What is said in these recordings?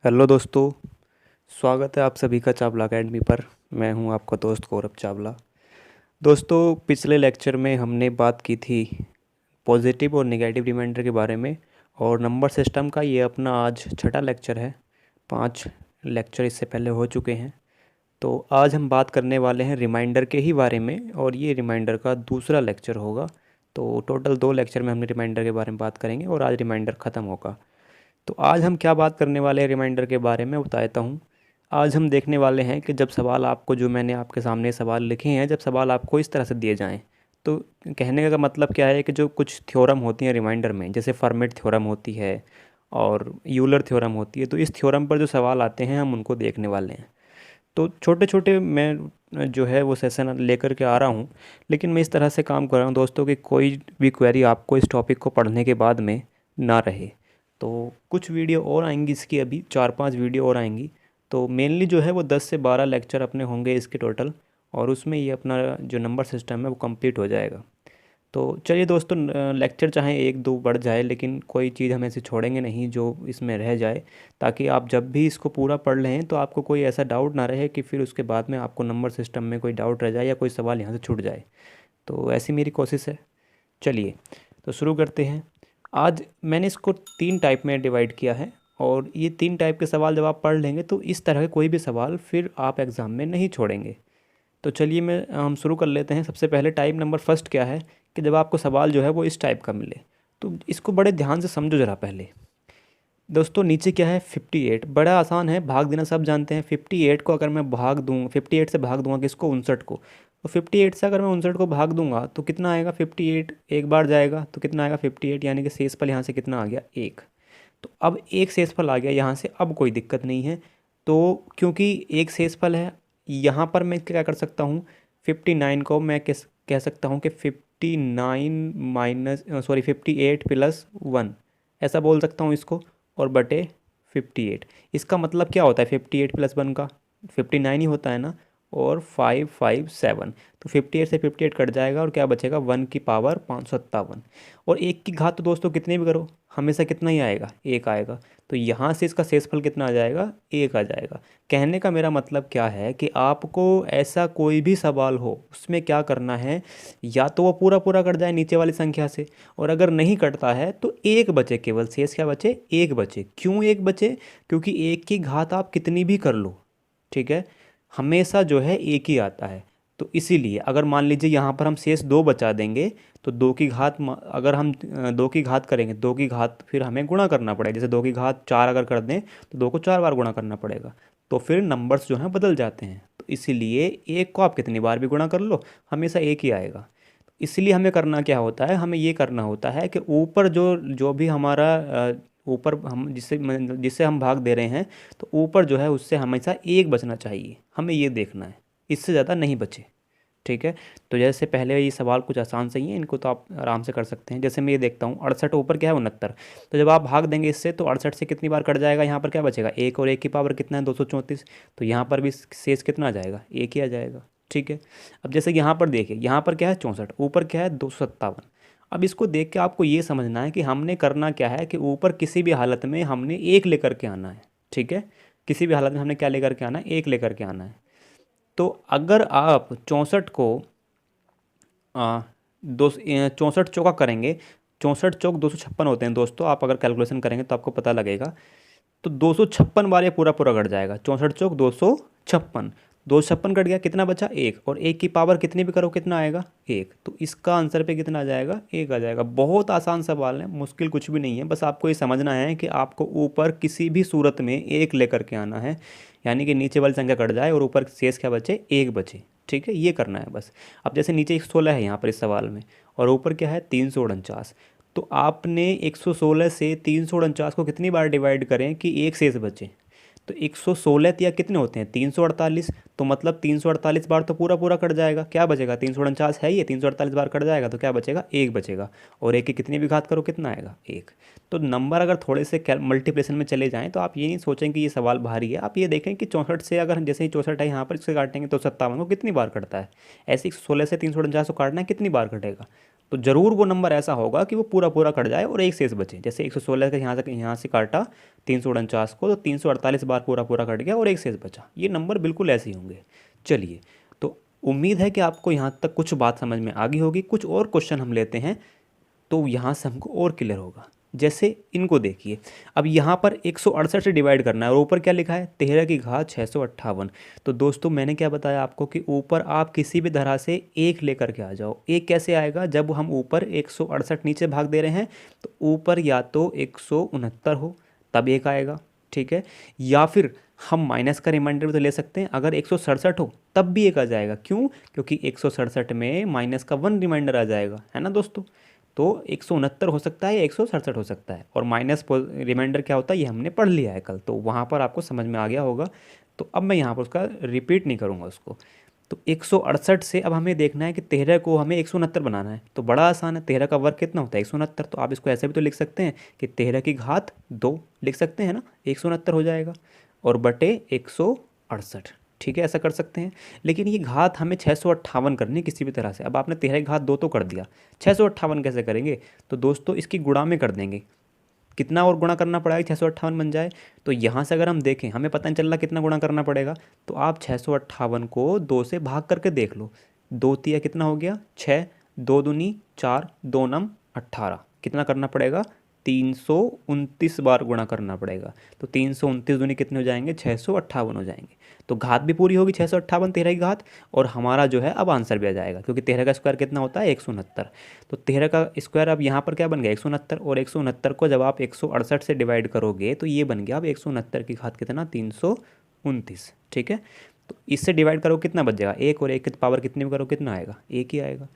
Hello दोस्तों। स्वागत है आप सभी का चावला अकेडमी पर। मैं हूं आपका दोस्त गौरव चावला। दोस्तों, पिछले लेक्चर में हमने बात की थी पॉजिटिव और नेगेटिव रिमाइंडर के बारे में, और नंबर सिस्टम का ये अपना आज छठा लेक्चर है। 5 लेक्चर इससे पहले हो चुके हैं। तो आज हम बात करने वाले हैं रिमाइंडर के ही बारे में, और ये रिमाइंडर का दूसरा लेक्चर होगा। तो टोटल 2 लेक्चर में हम रिमाइंडर के बारे में बात करेंगे और आज रिमाइंडर ख़त्म होगा। तो आज हम क्या बात करने वाले हैं रिमाइंडर के बारे में बता देता हूँ। आज हम देखने वाले हैं कि जब सवाल आपको, जो मैंने आपके सामने सवाल लिखे हैं, जब सवाल आपको इस तरह से दिए जाएं, तो कहने का मतलब क्या है कि जो कुछ थ्योरम होती हैं रिमाइंडर में, जैसे फर्मेट थ्योरम होती है और यूलर थ्योरम होती है, तो इस थ्योरम पर जो सवाल आते हैं हम उनको देखने वाले हैं। तो छोटे छोटे मैं जो है वो सेशन लेकर के आ रहा हूँ, लेकिन मैं इस तरह से काम कर रहा हूँ दोस्तों कि कोई भी क्वेरी आपको इस टॉपिक को पढ़ने के बाद में ना रहे। तो कुछ वीडियो और आएंगी इसकी, अभी 4-5 वीडियो और आएंगी। तो मेनली जो है वो 10 से 12 लेक्चर अपने होंगे इसके टोटल, और उसमें ये अपना जो नंबर सिस्टम है वो कंप्लीट हो जाएगा। तो चलिए दोस्तों, लेक्चर चाहे 1-2 बढ़ जाए, लेकिन कोई चीज़ हम ऐसे छोड़ेंगे नहीं जो इसमें रह जाए, ताकि आप जब भी इसको पूरा पढ़ लें तो आपको कोई ऐसा डाउट ना रहे कि फिर उसके बाद में आपको नंबर सिस्टम में कोई डाउट रह जाए या कोई सवाल यहाँ से छूट जाए। तो ऐसी मेरी कोशिश है। चलिए, तो शुरू करते हैं। आज मैंने इसको 3 टाइप में डिवाइड किया है, और ये 3 टाइप के सवाल जब आप पढ़ लेंगे तो इस तरह के कोई भी सवाल फिर आप एग्ज़ाम में नहीं छोड़ेंगे। तो चलिए हम शुरू कर लेते हैं। सबसे पहले टाइप नंबर फर्स्ट क्या है कि जब आपको सवाल जो है वो इस टाइप का मिले, तो इसको बड़े ध्यान से समझो ज़रा पहले। दोस्तों, नीचे क्या है 58। बड़ा आसान है, भाग देना सब जानते हैं। 58 को अगर मैं भाग दूँ, 58 से भाग दूंगा किसको, 59 को। तो 58 से अगर मैं 59 को भाग दूंगा तो कितना आएगा, 58 एक बार जाएगा तो कितना आएगा 58, यानी कि शेषफल यहाँ से कितना आ गया, 1। तो अब एक शेषफल आ गया यहाँ से, अब कोई दिक्कत नहीं है। तो क्योंकि एक शेषफल है, यहाँ पर मैं क्या कर सकता हूँ, 59 को मैं किस कह सकता हूँ कि 59 माइनस, सॉरी 58 प्लस 1, ऐसा बोल सकता हूँ इसको, और बटे 58। इसका मतलब क्या होता है 58 प्लस 1 का, 59 ही होता है ना, और 557। तो 58 से 58 कट जाएगा और क्या बचेगा, 1 की पावर 557। और एक की घात तो दोस्तों कितनी भी करो हमेशा कितना ही आएगा, 1 आएगा। तो यहाँ से इसका शेषफल कितना आ जाएगा, 1 आ जाएगा। कहने का मेरा मतलब क्या है कि आपको ऐसा कोई भी सवाल हो उसमें क्या करना है, या तो वो पूरा पूरा कट जाए नीचे वाली संख्या से, और अगर नहीं कटता है तो 1 बचे, केवल शेष क्या बचे, 1 बचे। क्यों 1 बचे, क्योंकि 1 की घात आप कितनी भी कर लो, ठीक है, हमेशा जो है 1 ही आता है। तो इसीलिए अगर मान लीजिए यहाँ पर हम शेष 2 बचा देंगे, तो 2 की घात अगर हम 2 की घात करेंगे, 2 की घात फिर हमें गुणा करना पड़ेगा। जैसे 2 की घात 4 अगर कर दें तो 2 को 4 बार गुणा करना पड़ेगा, तो फिर नंबर्स जो हैं बदल जाते हैं। तो इसीलिए 1 को आप कितनी बार भी गुणा कर लो, हमेशा 1 ही आएगा। इसलिए हमें करना क्या होता है, हमें ये करना होता है कि ऊपर जो जो भी हमारा ऊपर हम जिससे हम भाग दे रहे हैं, तो ऊपर जो है उससे हमेशा 1 बचना चाहिए, हमें ये देखना है, इससे ज़्यादा नहीं बचे। ठीक है। तो जैसे पहले ये सवाल कुछ आसान सही है, इनको तो आप आराम से कर सकते हैं। जैसे मैं ये देखता हूँ 68, ऊपर क्या है 69। तो जब आप भाग देंगे इससे तो 68 से कितनी बार कट जाएगा, यहाँ पर क्या बचेगा, 1, और 1 की पावर कितना है, 234। तो यहाँ पर भी शेष कितना आ जाएगा, 1 ही आ जाएगा। ठीक है। अब जैसे यहाँ पर देखिए, यहाँ पर क्या है 64, ऊपर क्या है 257। अब इसको देख के आपको ये समझना है कि हमने करना क्या है, कि ऊपर किसी भी हालत में हमने 1 लेकर के आना है। ठीक है। किसी भी हालत में हमने क्या लेकर के आना है, 1 लेकर के आना है। तो अगर आप 64 को दो 64 चौका करेंगे, 64 चौक 256 होते हैं दोस्तों, आप अगर कैलकुलेशन करेंगे तो आपको पता लगेगा। तो 256 बार ये पूरा पूरा कट जाएगा, 64 चौक 256, 256 कट गया, कितना बचा, 1, और 1 की पावर कितनी भी करो कितना आएगा, 1। तो इसका आंसर पे कितना आ जाएगा, 1 आ जाएगा। बहुत आसान सवाल है, मुश्किल कुछ भी नहीं है, बस आपको ये समझना है कि आपको ऊपर किसी भी सूरत में 1 लेकर के आना है, यानी कि नीचे वाली संख्या कट जाए और ऊपर शेष क्या बचे, 1 बचे। ठीक है, ये करना है बस। अब जैसे नीचे 116 है यहाँ पर इस सवाल में, और ऊपर क्या है 349। तो आपने 116 से 349 को कितनी बार डिवाइड करें कि 1 शेष बचे। तो 116 या कितने होते हैं 348, तो मतलब 348 बार तो पूरा पूरा कट जाएगा, क्या बचेगा, 349 है, ये 348 बार कट जाएगा तो क्या बचेगा, 1 बचेगा। और 1 की कितनी भी घात करो कितना आएगा, 1। तो नंबर अगर थोड़े से मल्टीप्लिकेशन में चले जाएँ तो आप ये नहीं सोचें कि ये सवाल भारी है, आप ये देखें कि 64 से अगर जैसे ही 64 है यहाँ पर इससे काटेंगे तो 57 को कितनी बार कटता है, ऐसे 116 से 349 को काटना है कितनी बार कटेगा, तो ज़रूर वो नंबर ऐसा होगा कि वो पूरा पूरा कट जाए और एक शेष बचे। जैसे 116 का यहाँ से काटा 349 को, तो 348 बार पूरा पूरा कट गया और एक शेष बचा। ये नंबर बिल्कुल ऐसे ही होंगे। चलिए, तो उम्मीद है कि आपको यहाँ तक कुछ बात समझ में आ गई होगी। कुछ और क्वेश्चन हम लेते हैं तो यहाँ से हमको और क्लियर होगा। जैसे इनको देखिए, अब यहाँ पर 168 से डिवाइड करना है और ऊपर क्या लिखा है 13 की घात 658। तो दोस्तों मैंने क्या बताया आपको कि ऊपर आप किसी भी तरह से एक लेकर के आ जाओ। एक कैसे आएगा, जब हम ऊपर 168 नीचे भाग दे रहे हैं तो ऊपर या तो 169 हो तब एक आएगा, ठीक है, या फिर हम माइनस का रिमाइंडर भी तो ले सकते हैं। अगर 167 हो तब भी एक आ जाएगा। क्यों? क्योंकि 167 में माइनस का 1 रिमाइंडर आ जाएगा, है ना दोस्तों। तो 169 हो सकता है या 167 हो सकता है। और माइनस रिमाइंडर क्या होता है ये हमने पढ़ लिया है कल, तो वहाँ पर आपको समझ में आ गया होगा। तो अब मैं यहाँ पर उसका रिपीट नहीं करूँगा उसको। तो 168 से अब हमें देखना है कि 13 को हमें 169 बनाना है। तो बड़ा आसान है, 13 का वर्ग कितना होता है 169। तो आप इसको ऐसे भी तो लिख सकते हैं कि 13 की घात 2 लिख सकते हैं ना, 169 हो जाएगा और बटे 168, ठीक है, ऐसा कर सकते हैं। लेकिन ये घात हमें 658 करनी है किसी भी तरह से। अब आपने 13 की घात 2 तो कर दिया, 658 कैसे करेंगे? तो दोस्तों इसकी गुणा में कर देंगे। कितना और गुणा करना पड़ेगा 658 बन जाए? तो यहाँ से अगर हम देखें हमें पता नहीं चल रहा कितना गुणा करना पड़ेगा। तो आप 658 को 2 से भाग करके देख लो। 2 तिया कितना हो गया 6, 2 दूनी 4, 2 नम 18। कितना करना पड़ेगा 329 बार गुणा करना पड़ेगा। तो 329 दूनी कितने हो जाएंगे 658 हो जाएंगे। तो घात भी पूरी होगी 658 13 की घात, और हमारा जो है अब आंसर भी आ जाएगा क्योंकि 13 का स्क्वायर कितना होता है 169। तो 13 का स्क्वायर अब यहाँ पर क्या बन गया 169, और 169 को जब आप 168 से डिवाइड करोगे तो ये बन गया अब 169 की घात कितना 329, ठीक है। तो इससे डिवाइड करो कितना बच जाएगा 1, और 1 की पावर कितने में करो कितना आएगा 1 ही आएगा।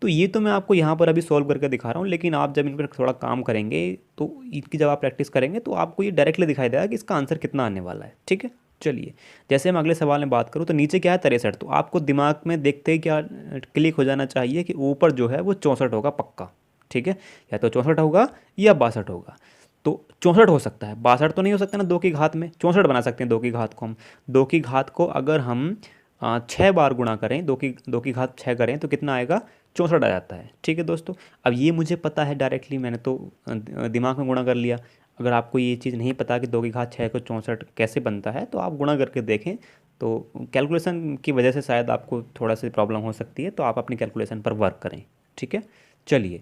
तो ये तो मैं आपको यहाँ पर अभी सॉल्व करके दिखा रहा हूँ, लेकिन आप जब इन पर थोड़ा काम करेंगे तो इनकी जब आप प्रैक्टिस करेंगे तो आपको ये डायरेक्टली दिखाई देगा कि इसका आंसर कितना आने वाला है, ठीक है। चलिए, जैसे हम अगले सवाल में बात करूँ तो नीचे क्या है 63। तो आपको दिमाग में देखते ही क्या क्लिक हो जाना चाहिए कि ऊपर जो है वो 64 होगा पक्का, ठीक है। या तो 64 होगा या 62 होगा। तो 64 हो सकता है, 62 तो नहीं हो सकता ना, 2 की घात में 64 बना सकते हैं। 2 की घात को हम 2 की घात को अगर हम 6 बार गुणा करें, 2 की घात 6 करें तो कितना आएगा 64 आ जाता है, ठीक है दोस्तों। अब ये मुझे पता है डायरेक्टली, मैंने तो दिमाग में गुणा कर लिया। अगर आपको ये चीज़ नहीं पता कि 2 की घात 6 को 64 कैसे बनता है तो आप गुणा करके देखें। तो कैलकुलेशन की वजह से शायद आपको थोड़ा सी प्रॉब्लम हो सकती है, तो आप अपनी कैलकुलेशन पर वर्क करें, ठीक है। चलिए,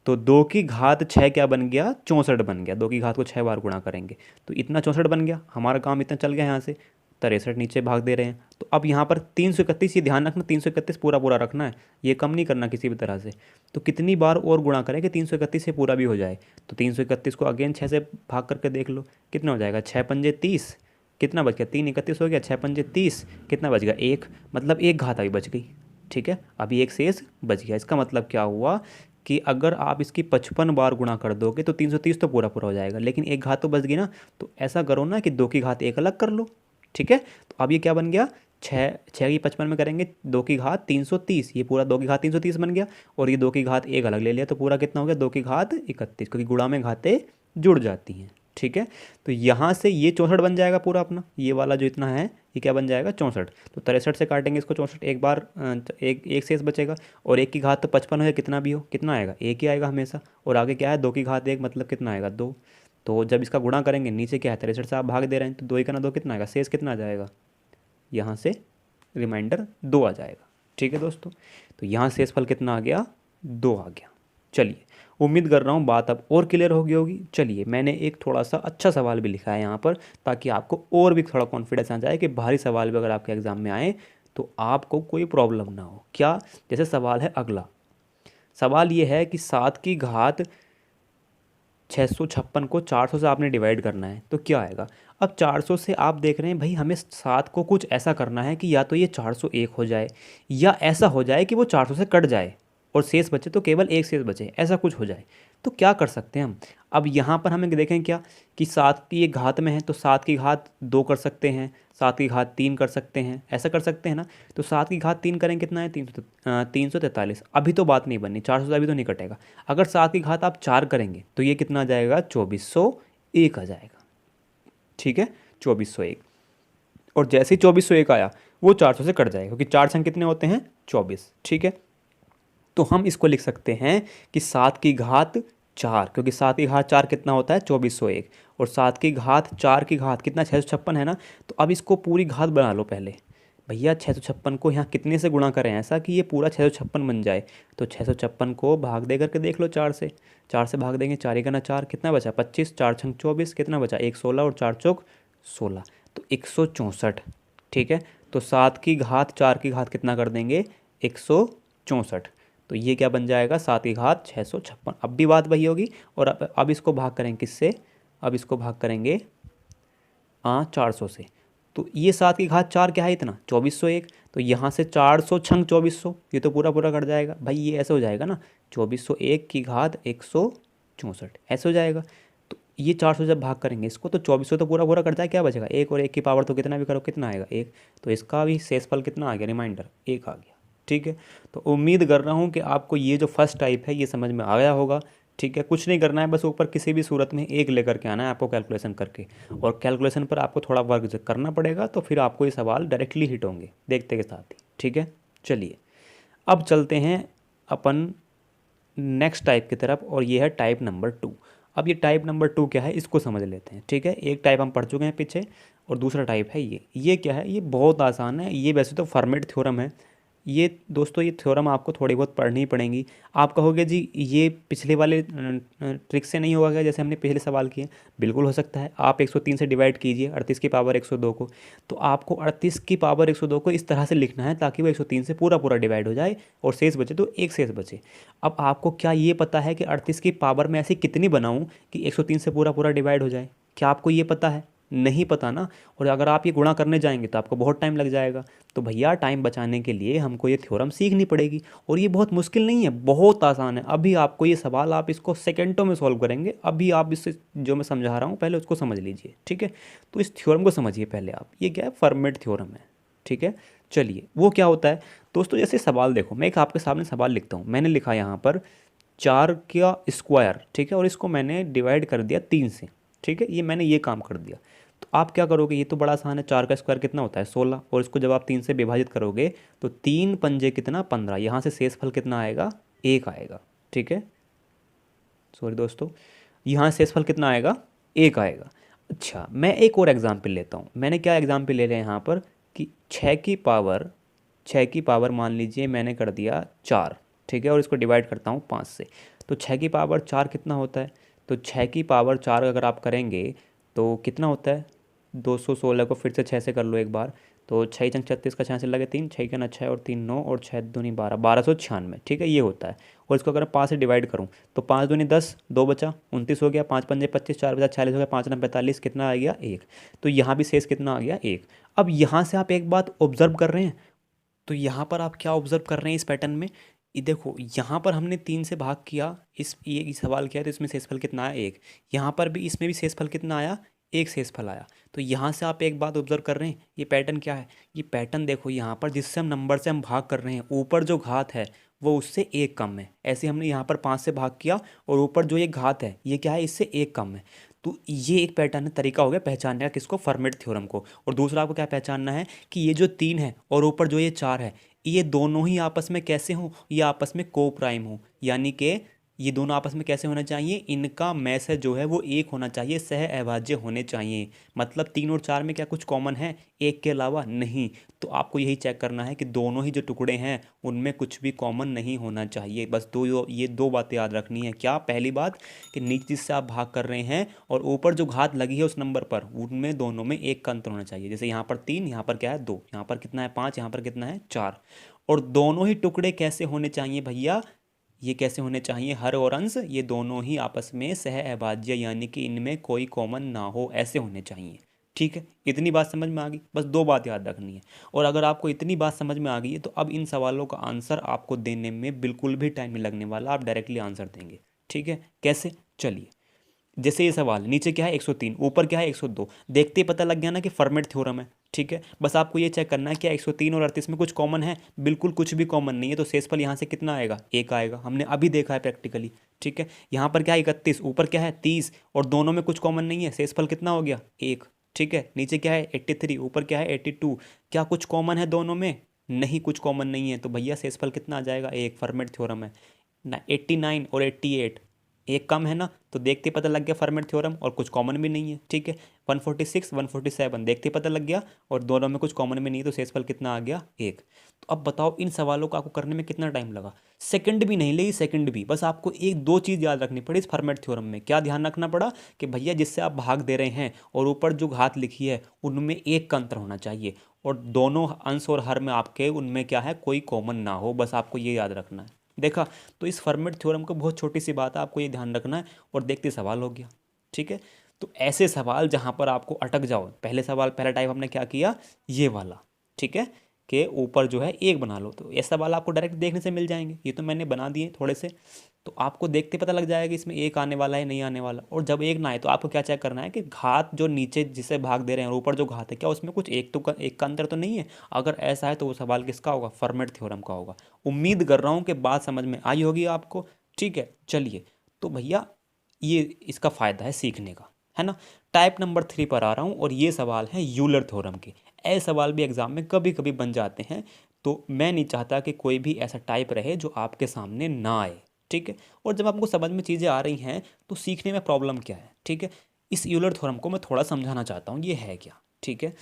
तो 2 की घात 6 क्या बन गया 64 बन गया। 2 की घात को 6 बार गुणा करेंगे तो इतना 64 बन गया। हमारा काम इतना चल गया यहाँ से। 63 नीचे भाग दे रहे हैं। तो अब यहाँ पर 331, ये ध्यान रखना 331 पूरा पूरा रखना है, ये कम नहीं करना किसी भी तरह से। तो कितनी बार और गुणा करें कि 331 से पूरा भी हो जाए? तो 331 को अगेन 6 से भाग करके देख लो कितना हो जाएगा 6 पंजे 30, कितना बच गया 331 हो गया, 6 पंजे 30, कितना बच गया 1, मतलब एक घात अभी बच गई, ठीक है। अभी एक शेष बच गया। इसका मतलब क्या हुआ कि अगर आप इसकी 55 बार गुणा कर दोगे तो 330 तो पूरा पूरा हो जाएगा, लेकिन एक घात तो बच गई ना। तो ऐसा करो ना कि 2 की घात 1 अलग कर लो, ठीक है। तो अब ये क्या बन गया 6 की 55 में करेंगे 2 की घात 330, ये पूरा 2 की घात 330 बन गया। और ये 2 की घात 1 अलग ले लिया तो पूरा कितना हो गया 2 की घात 31, क्योंकि गुणा में घातें जुड़ जाती हैं, ठीक है। तो यहाँ से ये 64 बन जाएगा पूरा अपना, ये वाला जो इतना है ये क्या बन जाएगा 64। तो 63 से काटेंगे इसको 64, एक बार एक शेष बचेगा। और 1 की घात तो 55 है, कितना भी हो कितना आएगा 1 ही आएगा हमेशा। और आगे क्या है 2 की घात 1 मतलब कितना आएगा 2। तो जब इसका गुणा करेंगे नीचे क्या है 63 से आप भाग दे रहे हैं तो 2 का ना 2 कितना आएगा, शेष कितना आ जाएगा, यहाँ से रिमाइंडर 2 आ जाएगा, ठीक है दोस्तों। तो यहाँ शेषफल कितना आ गया 2 आ गया। चलिए, उम्मीद कर रहा हूँ बात अब और क्लियर हो गई होगी। चलिए, मैंने एक थोड़ा सा अच्छा सवाल भी लिखा है यहाँ पर ताकि आपको और भी थोड़ा कॉन्फिडेंस आ जाए कि भारी सवाल भी अगर आपके एग्ज़ाम में आए तो आपको कोई प्रॉब्लम ना हो। क्या? जैसे सवाल है अगला, सवाल ये है कि 7 की घात 656 को 400 से आपने डिवाइड करना है तो क्या आएगा। अब 400 से आप देख रहे हैं भाई हमें 7 को कुछ ऐसा करना है कि या तो ये 401 हो जाए या ऐसा हो जाए कि वो 400 से कट जाए और शेष बचे तो केवल एक शेष बचे, ऐसा कुछ हो जाए। तो क्या कर सकते हैं हम? अब यहाँ पर हमें देखें क्या कि 7 की एक घात में है तो 7 की घात 2 कर सकते हैं, 7 की घात 3 कर सकते हैं, ऐसा कर सकते हैं ना। तो 7 की घात 3 करें कितना है 343। अभी तो बात नहीं बननी, 400 से अभी तो नहीं कटेगा। अगर 7 की घात आप 4 करेंगे तो ये कितना आ जाएगा 2401 आ जाएगा, ठीक है 2401। और जैसे ही 2401 आया वो 400 से कट जाएगा क्योंकि 4 संग कितने होते हैं 24, ठीक है। तो हम इसको लिख सकते हैं कि 7 की घात 4, क्योंकि 7 की घात 4 कितना होता है 2401, और 7 की घात 4 की घात कितना 656 है ना। तो अब इसको पूरी घात बना लो पहले भैया। 656 को यहाँ कितने से गुणा करें ऐसा कि ये पूरा 656 बन जाए। तो 656 को भाग दे करके देख लो 4 से भाग देंगे, 4×4 कितना बचा 25, 4×24 कितना बचा 116, और 4×4 16, तो 164। ठीक है, तो 7 की घात 4 की घात कितना कर देंगे 164। तो ये क्या बन जाएगा 7 की घात 656। अब भी बात वही होगी। और अब इसको भाग करेंगे किससे, अब इसको भाग करेंगे 400 से। तो ये 7 की घात 4 क्या है इतना 2401। तो यहाँ से 400 छंग 2400, ये तो पूरा पूरा कट जाएगा भाई, ये ऐसे हो जाएगा ना 2401 की घात 164 ऐसे हो जाएगा। तो ये 400 जब भाग करेंगे इसको तो 2400 तो पूरा पूरा कट जाए, क्या बचेगा 1, और 1 की पावर तो कितना भी करो कितना आएगा 1। तो इसका भी शेषफल कितना आ गया, रिमाइंडर 1 आ गया। ठीक है, तो उम्मीद कर रहा हूँ कि आपको ये जो फर्स्ट टाइप है ये समझ में आ गया होगा। ठीक है, कुछ नहीं करना है, बस ऊपर किसी भी सूरत में 1 लेकर के आना है आपको कैलकुलेशन करके, और कैलकुलेशन पर आपको थोड़ा वर्क करना पड़ेगा, तो फिर आपको ये सवाल डायरेक्टली हिट होंगे देखते के साथ ही। ठीक है, चलिए अब चलते हैं अपन नेक्स्ट टाइप की तरफ, और ये है टाइप नंबर 2। अब ये टाइप नंबर 2 क्या है इसको समझ लेते हैं। ठीक है, एक टाइप हम पढ़ चुके हैं पीछे, और दूसरा टाइप है ये क्या है, ये बहुत आसान है। ये वैसे तो फॉर्मेट थ्योरम है ये दोस्तों, ये थ्योरम आपको थोड़ी बहुत पढ़नी ही पड़ेंगी। आप कहोगे जी ये पिछले वाले ट्रिक से नहीं होगा क्या, जैसे हमने पहले सवाल किए। बिल्कुल हो सकता है। आप 103 से डिवाइड कीजिए 38 की पावर 102 को, तो आपको 38 की पावर 102 को इस तरह से लिखना है ताकि वो 103 से पूरा पूरा डिवाइड हो जाए और शेष बचे तो एक शेष बचे। अब आपको क्या ये पता है कि 38 की पावर में ऐसी कितनी बनाऊँ कि 103 से पूरा पूरा डिवाइड हो जाए, क्या आपको ये पता है? नहीं पता ना। और अगर आप ये गुणा करने जाएंगे तो आपको बहुत टाइम लग जाएगा। तो भैया टाइम बचाने के लिए हमको ये थ्योरम सीखनी पड़ेगी, और ये बहुत मुश्किल नहीं है, बहुत आसान है। अभी आपको ये सवाल आप इसको सेकंडों में सॉल्व करेंगे। अभी आप इससे जो मैं समझा रहा हूँ पहले उसको समझ लीजिए। ठीक है, तो इस थ्योरम को समझिए पहले आप, ये क्या है फॉर्मेट थ्योरम है। ठीक है, चलिए वो क्या होता है दोस्तों, जैसे सवाल देखो, मैं एक आपके सामने सवाल लिखता हूँ। मैंने लिखा यहाँ पर 4 का स्क्वायर, ठीक है, और इसको मैंने डिवाइड कर दिया 3 से। ठीक है, ये मैंने ये काम कर दिया। तो आप क्या करोगे, ये तो बड़ा आसान है, 4 का स्क्वायर कितना होता है 16, और इसको जब आप 3 से विभाजित करोगे तो 3 पंजे कितना 15, यहाँ से शेषफल कितना आएगा 1 आएगा। ठीक है, सॉरी दोस्तों, यहाँ शेषफल कितना आएगा 1 आएगा। अच्छा, मैं एक और एग्जाम्पल लेता हूँ। मैंने क्या एग्जाम्पल ले लिया यहाँ पर कि 6 की पावर मान लीजिए मैंने कर दिया 4। ठीक है, और इसको डिवाइड करता हूँ 5 से। तो 6 की पावर 4 कितना होता है, तो 6 की पावर 4 अगर आप करेंगे तो कितना होता है 216 को फिर से 6 से कर लो एक बार। तो 6×36 का 6 से लगे 3, 6 का ना 6 और 3 9, और 6×2 12, 1296। ठीक है, ये होता है। और इसको अगर 5 से डिवाइड करूँ तो 5×2 10, 2 बचा 29 हो गया, 5 पंजे 25, 4 बचा 40 हो गया, 5×9 45, कितना आ गया 1। तो यहाँ भी शेष कितना आ गया 1। अब यहाँ से आप एक बात ऑब्जर्व कर रहे हैं, तो यहाँ पर आप क्या ऑब्जर्व कर रहे हैं इस पैटर्न में, ये देखो यहाँ पर हमने 3 से भाग किया, ये सवाल किया तो इसमें शेषफल कितना आया 1। यहाँ पर भी इसमें भी शेषफल कितना आया 1 शेषफल आया। तो यहाँ से आप एक बात ऑब्जर्व कर रहे हैं, ये पैटर्न क्या है, ये पैटर्न देखो यहाँ पर जिससे हम नंबर से हम भाग कर रहे हैं ऊपर जो घात है वो उससे 1 कम है। ऐसे हमने यहाँ पर 5 से भाग किया और ऊपर जो ये घात है ये क्या है इससे 1 कम है। तो ये एक पैटर्न है, तरीका हो गया पहचानने का किसको, फॉर्मेट थ्योरम को। और दूसरा आपको क्या पहचानना है कि ये जो 3 है और ऊपर जो ये 4 है ये दोनों ही आपस में कैसे हों, ये आपस में को प्राइम हो, यानी कि ये दोनों आपस में कैसे होना चाहिए, इनका मैसेज जो है वो एक होना चाहिए, सह अभाज्य होने चाहिए। मतलब 3 और 4 में क्या कुछ कॉमन है एक के अलावा, नहीं। तो आपको यही चेक करना है कि दोनों ही जो टुकड़े हैं उनमें कुछ भी कॉमन नहीं होना चाहिए। बस ये दो बातें याद रखनी है। क्या, पहली बात कि नीचे जिससे आप भाग कर रहे हैं और ऊपर जो घात लगी है उस नंबर पर, उनमें दोनों में एक का अंतर होना चाहिए। जैसे यहाँ पर 3, यहाँ पर क्या है 2, यहाँ पर कितना है 5, यहाँ पर कितना है 4। और दोनों ही टुकड़े कैसे होने चाहिए भैया, ये कैसे होने चाहिए, हर और अंश ये दोनों ही आपस में सह अभाज्य, यानी कि इनमें कोई कॉमन ना हो, ऐसे होने चाहिए। ठीक है, इतनी बात समझ में आ गई, बस 2 बात याद रखनी है। और अगर आपको इतनी बात समझ में आ गई है तो अब इन सवालों का आंसर आपको देने में बिल्कुल भी टाइम नहीं लगने वाला, आप डायरेक्टली आंसर देंगे। ठीक है, कैसे, चलिए। जैसे ये सवाल नीचे क्या है 103, ऊपर क्या है 102, देखते ही पता लग गया ना कि फॉर्मेट थ्योरम है। ठीक है, बस आपको ये चेक करना है क्या 103 और 38 में कुछ कॉमन है, बिल्कुल कुछ भी कॉमन नहीं है। तो शेषफल यहाँ से कितना आएगा 1 आएगा, हमने अभी देखा है प्रैक्टिकली। ठीक है, यहाँ पर क्या है 31, ऊपर क्या है 30, और दोनों में कुछ कॉमन नहीं है, शेषफल कितना हो गया 1। ठीक है, नीचे क्या है 83, ऊपर क्या है 82, क्या कुछ कॉमन है दोनों में, नहीं, कुछ कॉमन नहीं है, तो भैया शेषफल कितना आ जाएगा, एक। फर्मेट थ्योरम है ना, 89 और 88 एक कम है ना, तो देखते ही पता लग गया फर्मेट थ्योरम, और कुछ कॉमन भी नहीं है, ठीक है। 146 147 देखते ही पता लग गया, और दोनों में कुछ कॉमन भी नहीं, तो शेषफल कितना आ गया, एक। तो अब बताओ इन सवालों को आपको करने में कितना टाइम लगा, सेकंड भी नहीं लगी, सेकंड भी। बस आपको एक दो चीज़ याद रखनी पड़ी इस फर्मेट थ्योरम में। क्या ध्यान रखना पड़ा कि भैया जिससे आप भाग दे रहे हैं और ऊपर जो घात लिखी है उनमें एक का अंतर होना चाहिए, और दोनों अंश और हर में आपके उनमें क्या है, कोई कॉमन ना हो, बस आपको ये याद रखना है। देखा, तो इस फर्मेट थ्योरम को बहुत छोटी सी बात है, आपको ये ध्यान रखना है, और देखते सवाल हो गया, ठीक है। तो ऐसे सवाल जहाँ पर आपको अटक जाओ, पहले सवाल पहला टाइप हमने क्या किया, ये वाला, ठीक है, के ऊपर जो है एक बना लो, तो ये सवाल आपको डायरेक्ट देखने से मिल जाएंगे। ये तो मैंने बना दिए थोड़े से, तो आपको देखते पता लग जाएगा कि इसमें एक आने वाला है नहीं आने वाला। और जब एक ना आए तो आपको क्या चेक करना है कि घात जो नीचे जिसे भाग दे रहे हैं और ऊपर जो घात है, क्या उसमें कुछ एक का अंतर तो नहीं है। अगर ऐसा है तो वो सवाल किसका होगा, फर्मेट थ्योरम का होगा। उम्मीद कर रहा हूँ कि बात समझ में आई होगी आपको, ठीक है। चलिए, तो भैया ये इसका फ़ायदा है सीखने का, है ना। टाइप नंबर 3 पर आ रहा हूँ, और ये सवाल है यूलर थ्योरम के। ऐसे सवाल भी एग्जाम में कभी कभी बन जाते हैं, तो मैं नहीं चाहता कि कोई भी ऐसा टाइप रहे जो आपके सामने ना आए, ठीक है। और जब आपको समझ में चीज़ें आ रही हैं तो सीखने में प्रॉब्लम क्या है, ठीक है। इस यूलर थ्योरम को मैं थोड़ा समझाना चाहता हूँ, ये है क्या, ठीक है।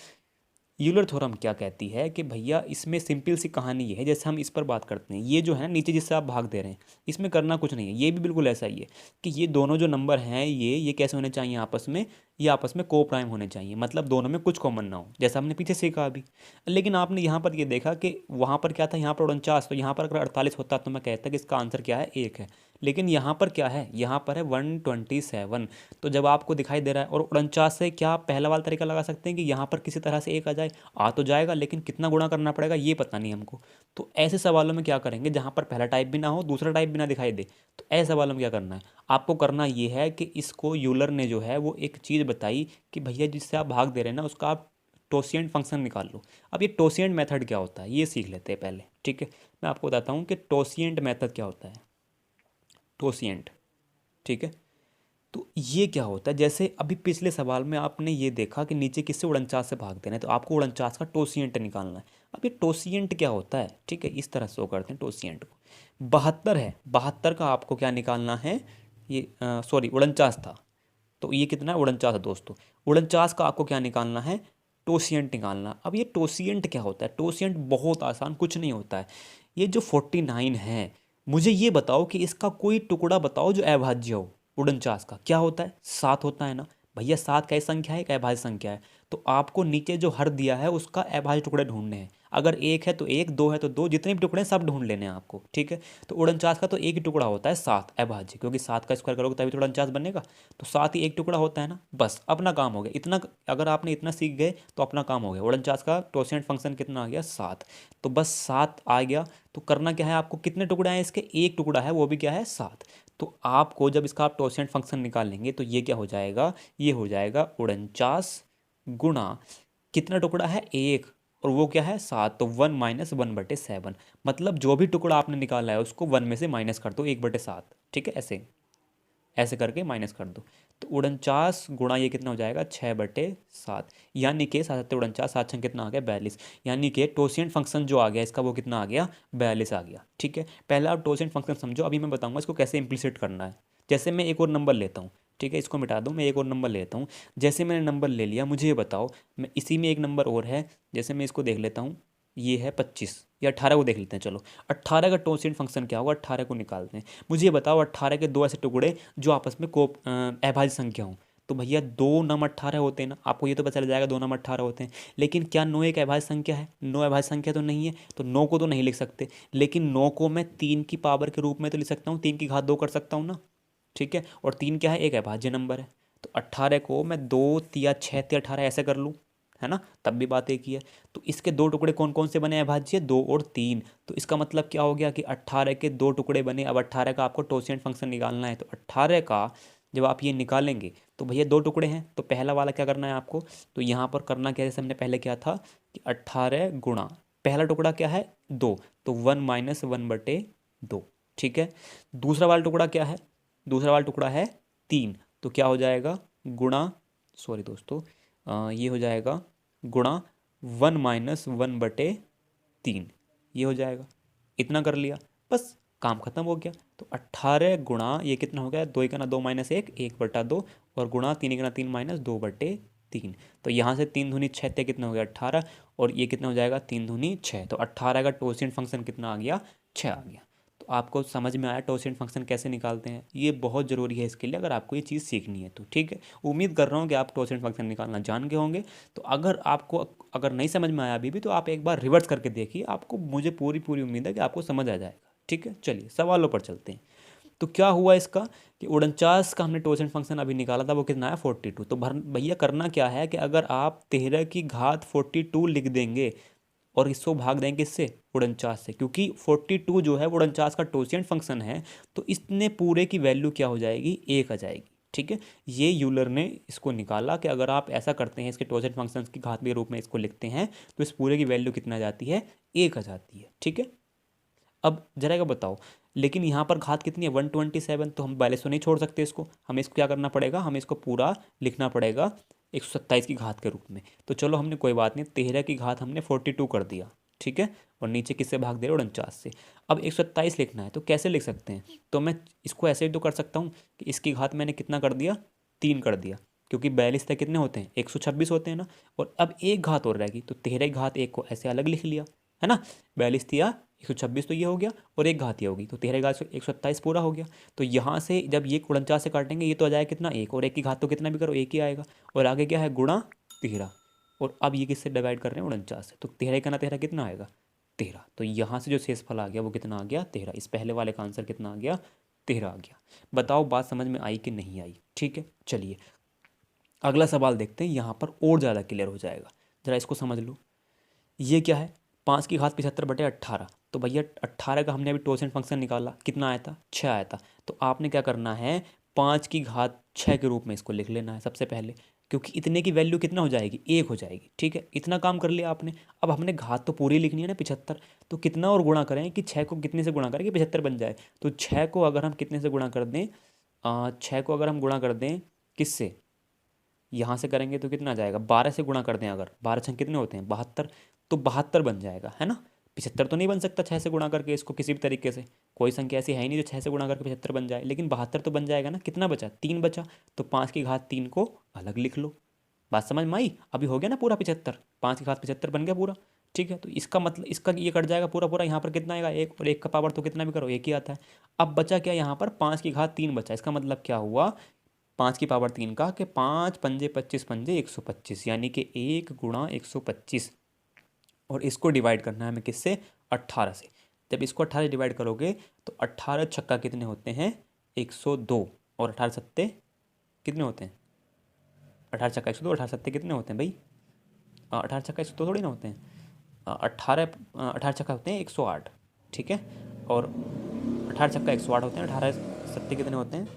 यूलर थ्योरम क्या कहती है कि भैया इसमें सिंपल सी कहानी ये है, जैसे हम इस पर बात करते हैं, ये जो है ना नीचे जिससे आप भाग दे रहे हैं, इसमें करना कुछ नहीं है। ये भी बिल्कुल ऐसा ही है कि ये दोनों जो नंबर हैं, ये कैसे होने चाहिए आपस में, ये आपस में को प्राइम होने चाहिए, मतलब दोनों में कुछ कॉमन ना हो, जैसा हमने पीछे सीखा अभी। लेकिन आपने यहाँ पर ये देखा कि वहाँ पर क्या था, यहाँ पर 49, तो यहाँ पर अगर 48 होता तो मैं कहता कि इसका आंसर क्या है, एक है। लेकिन यहाँ पर क्या है, यहाँ पर है 127। तो जब आपको दिखाई दे रहा है, और 49 से क्या आप पहला वाला तरीका लगा सकते हैं कि यहाँ पर किसी तरह से एक आ जाए, आ तो जाएगा, लेकिन कितना गुणा करना पड़ेगा ये पता नहीं हमको। तो ऐसे सवालों में क्या करेंगे, जहाँ पर पहला टाइप भी ना हो, दूसरा टाइप भी ना दिखाई दे, तो ऐसे सवालों में क्या करना है, आपको करना ये है कि इसको यूलर ने जो है वो एक चीज़ बताई कि भैया जिससे आप भाग दे रहे हैं ना, उसका आप टोसिएंट फंक्शन निकाल लो। अब ये टोसिएंट मेथड क्या होता है ये सीख लेते हैं पहले, ठीक है। मैं आपको बताता हूँ कि टोसिएंट मेथड क्या होता है, टोसिएंट, ठीक है। तो ये क्या होता है, जैसे अभी पिछले सवाल में आपने ये देखा कि नीचे किससे 49 से भाग देना है, तो आपको 49 का टोसिएंट निकालना है। अब ये टोसिएंट क्या होता है, ठीक है, इस तरह से वो करते हैं टोसिएंट को। 72 है, 72 का आपको क्या निकालना है, ये सॉरी 49 था, तो ये कितना है, 49 है दोस्तों। 49 का आपको क्या निकालना है, टोसिएंट निकालना। अब ये टोसिएंट क्या होता है, टोसिएंट बहुत आसान, कुछ नहीं होता है। ये जो 49 है, मुझे ये बताओ कि इसका कोई टुकड़ा बताओ जो अभाज्य हो। 49 का क्या होता है, 7 होता है ना। भैया 7 कैसी संख्या है, एक अभाज्य संख्या है। तो आपको नीचे जो हर दिया है उसका अभाज्य टुकड़े ढूंढने हैं। अगर एक है तो एक, दो है तो दो, जितने भी टुकड़े हैं सब ढूंढ लेने हैं आपको, ठीक है। तो 49 का तो एक ही टुकड़ा होता है, 7 अभाज्य, क्योंकि 7 का स्क्वायर करोगे तभी तो 49 बनेगा। तो 7 ही एक टुकड़ा होता है ना, बस अपना काम हो गया इतना। अगर आपने इतना सीख गए तो अपना काम हो गया। 49 का टोसिएंट फंक्शन कितना आ गया, 7। तो बस 7 आ गया। तो करना क्या है आपको, कितने टुकड़े हैं इसके, एक टुकड़ा है, वो भी क्या है, 7। तो आपको जब इसका आप टोसिएंट फंक्शन निकालेंगे तो ये क्या हो जाएगा, ये हो जाएगा 49 गुणा कितना टुकड़ा है, एक, और वो क्या है, 7। तो 1 - 1/7, मतलब जो भी टुकड़ा आपने निकाला है उसको 1 में से माइनस कर दो, 1/7, ठीक है। ऐसे ऐसे करके माइनस कर दो। तो 49 गुणा ये कितना हो जाएगा, 6/7, यानी कि 7×7 7 छंग कितना आ गया, 42। यानी कि टोसिएंट फंक्शन जो आ गया इसका वो कितना आ गया, 42 आ गया, ठीक है। पहले आप टोसिएंट फंक्शन समझो, अभी मैं बताऊंगा इसको कैसे इम्प्लीसिट करना है। जैसे मैं एक और नंबर लेता हूँ, ठीक है, इसको मिटा दूँ, मैं एक और नंबर लेता हूँ। जैसे मैंने नंबर ले लिया, मुझे ये बताओ, मैं इसी में एक नंबर और है, जैसे मैं इसको देख लेता हूँ, ये है 25 या 18 को देख लेते हैं, चलो 18 का टोसिएंट फंक्शन क्या होगा, 18 को निकालते हैं। मुझे ये बताओ 18 के दो ऐसे टुकड़े जो आपस में को अभाज्य संख्या हों। तो भैया 2 9 18 होते हैं ना, आपको ये तो पता चल जाएगा 2 9 18 होते हैं। लेकिन क्या 9 एक अभाज्य संख्या है, 9 अभाज्य संख्या तो नहीं है, तो 9 को तो नहीं लिख सकते। लेकिन 9 को मैं 3 की पावर के रूप में तो लिख सकता हूँ, 3 की घात 2 कर सकता हूँ ना, ठीक है। और 3 क्या है, एक अभाज्य नंबर है। तो 18 को मैं 2 या 6 या 18 ऐसे कर लूँ, है ना, तब भी बात एक ही है। तो इसके दो टुकड़े कौन कौन से बने अभाज्य, 2 और 3। तो इसका मतलब क्या हो गया कि 18 के दो टुकड़े बने। अब 18 का आपको टोसिएंट फंक्शन निकालना है, तो 18 का जब आप ये निकालेंगे तो भैया दो टुकड़े हैं, तो पहला वाला क्या करना है आपको, तो यहाँ पर करना क्या है, जैसे हमने पहले किया था कि 18 गुणा पहला टुकड़ा क्या है, 2, तो 1 - 1/2, ठीक है। दूसरा वाला टुकड़ा क्या है, दूसरा वाला टुकड़ा है 3, तो क्या हो जाएगा, गुणा, सॉरी दोस्तों, ये हो जाएगा गुणा 1 - 1/3, ये हो जाएगा, इतना कर लिया, बस काम खत्म हो गया। तो 18 गुणा ये कितना हो गया, 2 × 2 - 1, 1/2, और गुणा 3 × 3 - 2/3। तो यहाँ से 3 दूनी 6 थे, कितना हो गया 18, और ये कितना हो जाएगा 3 दूनी 6, तो 18 का टॉसिएंट फंक्शन कितना आ गया, 6 आ गया। तो आपको समझ में आया टॉसिएंट फंक्शन कैसे निकालते हैं, ये बहुत ज़रूरी है इसके लिए, अगर आपको ये चीज़ सीखनी है तो। ठीक है, उम्मीद कर रहा हूँ कि आप टॉसिएंट फंक्शन निकालना जान गए होंगे। तो अगर नहीं समझ में आया अभी भी, तो आप एक बार रिवर्स करके देखिए, आपको मुझे पूरी पूरी उम्मीद है कि आपको समझ आ जाएगा। ठीक है, चलिए सवालों पर चलते हैं। तो क्या हुआ इसका कि 49 का हमने टॉसिएंट फंक्शन अभी निकाला था, वो कितना है 42। तो भैया करना क्या है कि अगर आप 13 की घात 42 लिख देंगे और इसको भाग देंगे किससे, 49 से, क्योंकि 42 जो है 49 का टॉसिएंट फंक्शन है, तो इसने पूरे की वैल्यू क्या हो जाएगी, 1 आ जाएगी। ठीक है, ये यूलर ने इसको निकाला कि अगर आप ऐसा करते हैं, इसके टॉसिएंट फंक्शन की घात के रूप में इसको लिखते हैं, तो इस पूरे की वैल्यू कितना आ जाती है, 1 आ जाती है। ठीक है, अब जरा का बताओ, लेकिन यहाँ पर घात कितनी है 127, तो हम 42 तो नहीं छोड़ सकते इसको, हमें इसको क्या करना पड़ेगा, हमें इसको पूरा लिखना पड़ेगा 127 की घात के रूप में। तो चलो हमने कोई बात नहीं, 13 की घात हमने 42 कर दिया। ठीक है, और नीचे किससे भाग दे रहे हो, 49 से। अब 127 लिखना है तो कैसे लिख सकते हैं, तो मैं इसको ऐसे ही तो कर सकता हूँ कि इसकी घात मैंने कितना कर दिया, 3 कर दिया, क्योंकि 42 तक कितने होते हैं, 126 होते हैं ना। और अब एक घात और रहेगी, तो 13 की घात 1 को ऐसे अलग लिख लिया, है ना। 42 दिया 126, तो ये हो गया, और एक घात ये होगी, तो 13 घात 127 पूरा हो गया। तो यहाँ से जब ये 49 से काटेंगे, ये तो आ जाएगा कितना, 1, और 1 की घात तो कितना भी करो 1 ही आएगा, और आगे क्या है गुणा 13, और अब ये किससे डिवाइड कर रहे हैं 49 से, तो 13 का ना 13 कितना आएगा 13। तो यहाँ से जो शेषफल आ गया वो कितना आ गया 13। इस पहले वाले का आंसर कितना आ गया 13 आ गया। बताओ बात समझ में आई कि नहीं आई। ठीक है, चलिए अगला सवाल देखते हैं, यहाँ पर और ज़्यादा क्लियर हो जाएगा, ज़रा इसको समझ लो। ये क्या है, 5 की घात 75/18। तो भैया 18 का हमने अभी टॉसिएंट फंक्शन निकाला, कितना आया था 6 आया था। तो आपने क्या करना है, 5 की घात 6 के रूप में इसको लिख लेना है सबसे पहले, क्योंकि इतने की वैल्यू कितना हो जाएगी 1 हो जाएगी। ठीक है, इतना काम कर लिया आपने। अब हमने घात तो पूरी लिखनी है ना 75, तो कितना और गुणा करें कि 6 को कितने से गुणा करें कि 75 बन जाए। तो 6 को अगर हम कितने से गुणा कर दें, 6 को अगर हम गुणा कर दें किससे, यहाँ से करेंगे तो कितना आ जाएगा, 12 से गुणा कर दें, अगर 12 छंग कितने होते हैं 72, तो 72 बन जाएगा, है ना। 75 तो नहीं बन सकता 6 से गुणा करके इसको किसी भी तरीके से, कोई संख्या ऐसी है ही नहीं जो 6 से गुणा करके 75 बन जाए, लेकिन 72 तो बन जाएगा ना। कितना बचा, 3 बचा, तो 5 की घात 3 को अलग लिख लो। बात समझ में आई, अभी हो गया ना पूरा 75, 5 की घात 75 बन गया पूरा। ठीक है, तो इसका मतलब इसका ये कट जाएगा पूरा पूरा, यहाँ पर कितना आएगा 1, और 1 का पावर तो कितना भी करो 1 ही आता है। अब बचा क्या, यहाँ पर 5 की घात 3 बचा। इसका मतलब क्या हुआ, 5 की पावर 3 का कि 5 पंजे 25 पंजे 125, यानी कि 1 गुणा 125, और इसको डिवाइड करना है हमें किससे, 18 से। जब इसको 18 से डिवाइड करोगे तो 18 छक्का कितने होते हैं 102, और 18 सत्ते कितने होते हैं, 18 छक्का 102, 18 सत्ते कितने होते हैं भाई, 18 छक्का 102 थोड़ी ना होते हैं, 18 छक्का होते हैं 108। ठीक है, और 18 छक्का 108 होते हैं, 18 सत्ते कितने होते हैं,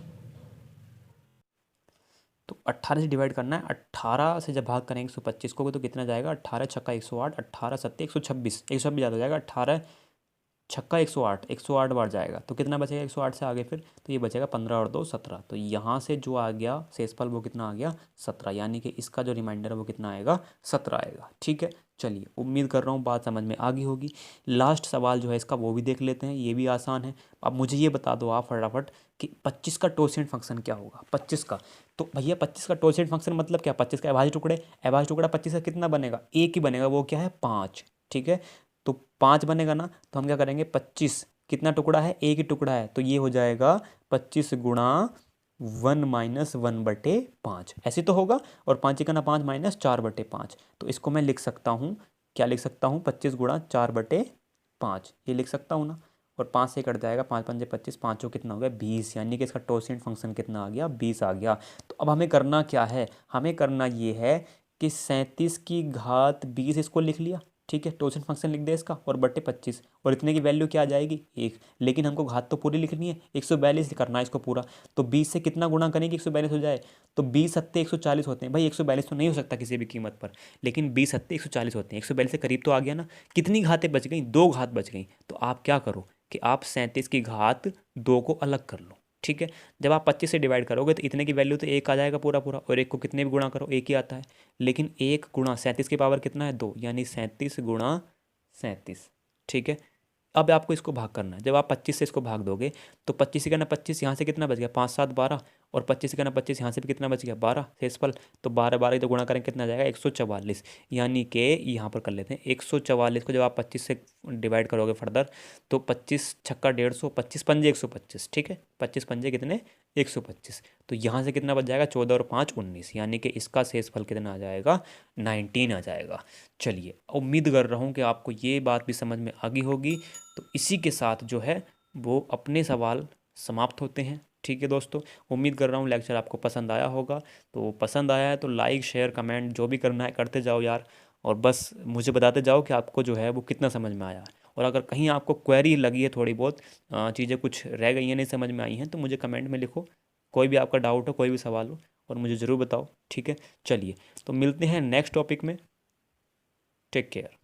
तो 18 से डिवाइड करना है। 18 से जब भाग करेंगे 125 को तो कितना जाएगा, 18 छक्का 108, 18 सत्ते 126, 126 ज़्यादा हो जाएगा, 18 छक्का 108, 108 बार जाएगा, तो कितना बचेगा 108 से आगे फिर, तो ये बचेगा 15 और 2 17। तो यहाँ से जो आ गया शेषफल वो कितना आ गया 17, यानी कि इसका जो रिमाइंडर है वो कितना आएगा 17 आएगा। ठीक है, चलिए उम्मीद कर रहा हूँ बात समझ में आ गई होगी। लास्ट सवाल जो है इसका वो भी देख लेते हैं, ये भी आसान है। अब मुझे ये बता दो आप फटाफट कि 25 का टॉसिएंट फंक्शन क्या होगा 25 का। तो भैया 25 का टॉसिएंट फंक्शन मतलब क्या, 25 का अभाज्य टुकड़े, अभाज्य टुकड़ा 25 का कितना बनेगा, एक ही बनेगा, वो क्या है 5। ठीक है, तो 5 बनेगा ना, तो हम क्या करेंगे 25 कितना टुकड़ा है, एक ही टुकड़ा है, तो ये हो जाएगा 25 गुणा 1 - 1/5, ऐसे तो होगा। और 5 का ना 5 माइनस 4/5, तो इसको मैं लिख सकता हूँ, क्या लिख सकता हूँ 25 गुणा 4/5, ये लिख सकता हूँ ना। और 5 से कट जाएगा, 5 पंजे 25, 5 कितना हो गया 20, यानी कि इसका टॉसिएंट फंक्शन कितना आ गया 20 आ गया। तो अब हमें करना क्या है, हमें करना ये है कि 37 की घात 20 इसको लिख लिया। ठीक है, टॉसिएंट फंक्शन लिख दे इसका, और बट्टे 25, और इतने की वैल्यू क्या आ जाएगी 1, लेकिन हमको घात तो पूरी लिखनी है, 142 करना है इसको पूरा। तो 20 से कितना गुणा करेंगे 142 हो जाए, तो 20 सत्ते 140 होते हैं भाई, 142 तो नहीं हो सकता किसी भी कीमत पर, लेकिन 20 सत्ते 140 होते हैं, 142 से करीब तो आ गया ना। कितनी घातें बच गई, 2 घात बच गई। तो आप क्या करो कि आप 37 की घात 2 को अलग कर लो। ठीक है, जब आप 25 से डिवाइड करोगे तो इतने की वैल्यू तो 1 आ जाएगा पूरा पूरा, और 1 को कितने भी गुणा करो 1 ही आता है। लेकिन 1 गुणा 37 की पावर कितना है 2, यानी 37 गुणा 37। ठीक है। अब आपको इसको भाग करना है। जब आप 25 से इसको भाग दोगे तो 25 से करना 25, यहाँ से कितना बच गया 5 7 12, और 25 से करना 25, यहाँ से भी कितना बच गया 12 शेषफल। तो 12 12 तो गुणा करें कितना जाएगा 144, यानी कि यहाँ पर कर लेते हैं 144 को जब आप 25 से डिवाइड करोगे फर्दर तो 25 छक्का 150, 25 पंजे 125, ठीक है। 25 पंजे कितने 125। तो यहाँ से कितना बच जाएगा 14 और 5 19, यानी कि इसका शेषफल कितना आ जाएगा 19 आ जाएगा। चलिए, उम्मीद कर रहा हूँ कि आपको ये बात भी समझ में आ गई होगी। तो इसी के साथ जो है वो अपने सवाल समाप्त होते हैं। ठीक है दोस्तों, उम्मीद कर रहा हूँ लेक्चर आपको पसंद आया होगा। तो पसंद आया है तो लाइक शेयर कमेंट जो भी करना है करते जाओ यार, और बस मुझे बताते जाओ कि आपको जो है वो कितना समझ में आया। और अगर कहीं आपको क्वेरी लगी है, थोड़ी बहुत चीज़ें कुछ रह गई हैं नहीं समझ में आई हैं, तो मुझे कमेंट में लिखो। कोई भी आपका डाउट हो, कोई भी सवाल हो, और मुझे ज़रूर बताओ। ठीक है, चलिए तो मिलते हैं नेक्स्ट टॉपिक में। Take care.